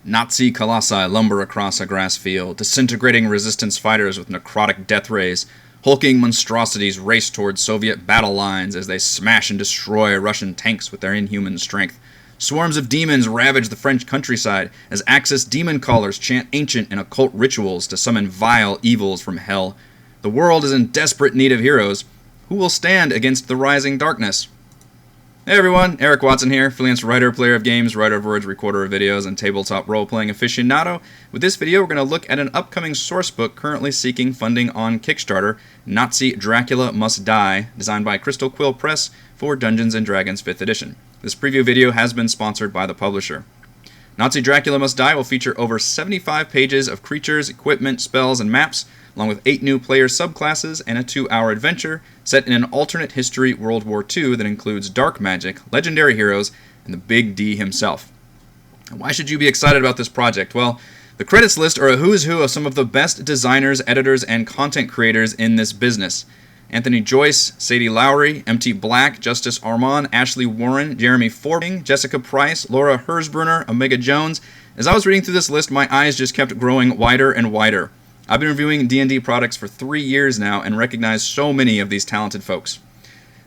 Nazi colossi lumber across a grass field, disintegrating resistance fighters with necrotic death rays. Hulking monstrosities race towards Soviet battle lines as they smash and destroy Russian tanks with their inhuman strength. Swarms of demons ravage the French countryside as Axis demon callers chant ancient and occult rituals to summon vile evils from hell. The world is in desperate need of heroes. Who will stand against the rising darkness? Hey everyone, Eric Watson here, freelance writer, player of games, writer of words, recorder of videos, and tabletop role-playing aficionado. With this video, we're going to look at an upcoming sourcebook currently seeking funding on Kickstarter, Nazi Dracula Must Die, designed by Crystal Quill Press for Dungeons & Dragons 5th edition. This preview video has been sponsored by the publisher. Nazi Dracula Must Die will feature over 75 pages of creatures, equipment, spells, and maps, along with 8 new player subclasses and a 2-hour adventure set in an alternate history World War II that includes dark magic, legendary heroes, and the Big D himself. And why should you be excited about this project? Well, the credits list are a who's who of some of the best designers, editors, and content creators in this business. Anthony Joyce, Sadie Lowry, MT Black, Justice Armand, Ashley Warren, Jeremy Forbing, Jessica Price, Laura Herzbrunner, Omega Jones. As I was reading through this list, my eyes just kept growing wider and wider. I've been reviewing D&D products for 3 years now and recognize so many of these talented folks.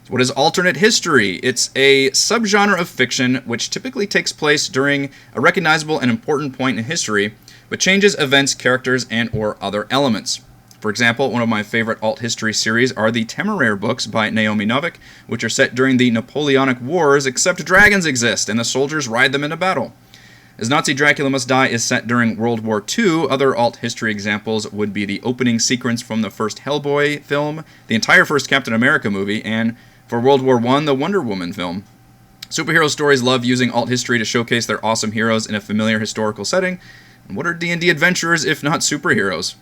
So what is alternate history? It's a subgenre of fiction which typically takes place during a recognizable and important point in history, but changes events, characters, and or other elements. For example, one of my favorite alt history series are the Temeraire books by Naomi Novik, which are set during the Napoleonic Wars, except dragons exist and the soldiers ride them into battle. As Nazi Dracula Must Die is set during World War II, other alt history examples would be the opening sequence from the first Hellboy film, the entire first Captain America movie, and for World War I, the Wonder Woman film. Superhero stories love using alt history to showcase their awesome heroes in a familiar historical setting. And what are D&D adventurers if not superheroes?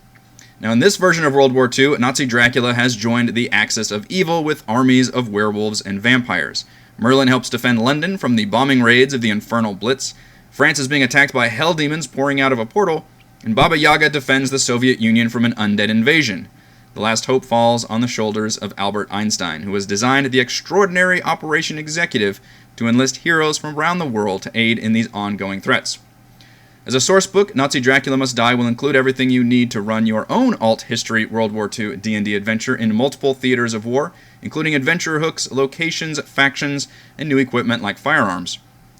Now, in this version of World War II, Nazi Dracula has joined the axis of evil with armies of werewolves and vampires. Merlin helps defend London from the bombing raids of the Infernal Blitz. France is being attacked by hell demons pouring out of a portal, and Baba Yaga defends the Soviet Union from an undead invasion. The last hope falls on the shoulders of Albert Einstein, who has designed the extraordinary Operation Executive to enlist heroes from around the world to aid in these ongoing threats. As a sourcebook, Nazi Dracula Must Die will include everything you need to run your own alt history World War II D&D adventure in multiple theaters of war, including adventure hooks, locations, factions, and new equipment like firearms.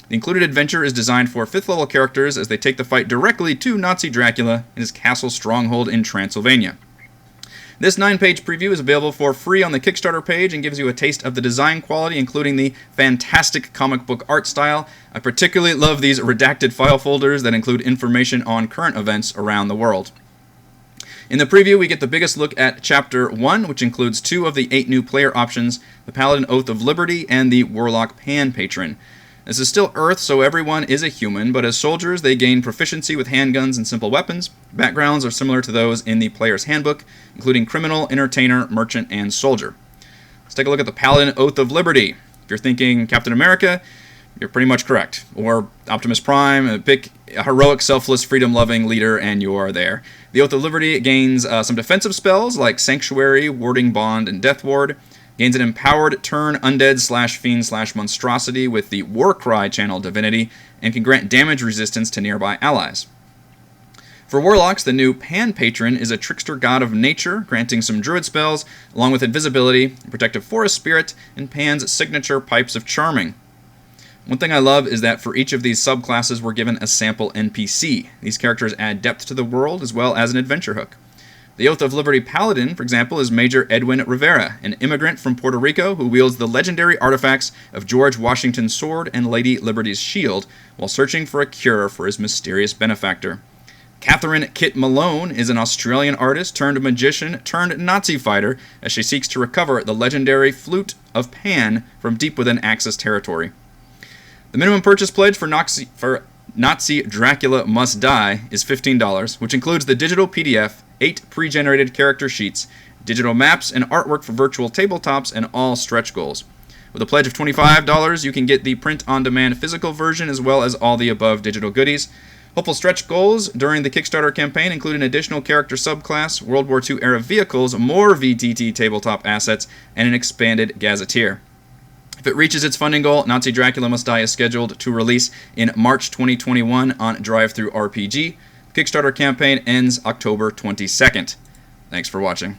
The included adventure is designed for 5th level characters as they take the fight directly to Nazi Dracula in his castle stronghold in Transylvania. This 9-page preview is available for free on the Kickstarter page and gives you a taste of the design quality, including the fantastic comic book art style. I particularly love these redacted file folders that include information on current events around the world. In the preview, we get the biggest look at Chapter 1, which includes 2 of the 8 new player options, the Paladin Oath of Liberty and the Warlock Pan Patron. This is still Earth, so everyone is a human, but as soldiers, they gain proficiency with handguns and simple weapons. Backgrounds are similar to those in the player's handbook, including criminal, entertainer, merchant, and soldier. Let's take a look at the Paladin Oath of Liberty. If you're thinking Captain America, you're pretty much correct. Or Optimus Prime, pick a heroic, selfless, freedom-loving leader, and you are there. The Oath of Liberty gains some defensive spells like Sanctuary, Warding Bond, and Death Ward. Gains an empowered turn undead/fiend/monstrosity with the Warcry channel divinity, and can grant damage resistance to nearby allies. For Warlocks, the new Pan Patron is a trickster god of nature, granting some druid spells, along with invisibility, protective forest spirit, and Pan's signature Pipes of Charming. One thing I love is that for each of these subclasses we're given a sample NPC. These characters add depth to the world as well as an adventure hook. The Oath of Liberty Paladin, for example, is Major Edwin Rivera, an immigrant from Puerto Rico who wields the legendary artifacts of George Washington's sword and Lady Liberty's shield while searching for a cure for his mysterious benefactor. Catherine Kit Malone is an Australian artist turned magician turned Nazi fighter as she seeks to recover the legendary Flute of Pan from deep within Axis territory. The minimum purchase pledge for Nazi Dracula Must Die is $15, which includes the digital PDF, 8 pre-generated character sheets, digital maps, and artwork for virtual tabletops, and all stretch goals. With a pledge of $25, you can get the print-on-demand physical version as well as all the above digital goodies. Hopeful stretch goals during the Kickstarter campaign include an additional character subclass, World War II-era vehicles, more VTT tabletop assets, and an expanded gazetteer. If it reaches its funding goal, Nazi Dracula Must Die is scheduled to release in March 2021 on DriveThruRPG. The Kickstarter campaign ends October 22nd. Thanks for watching.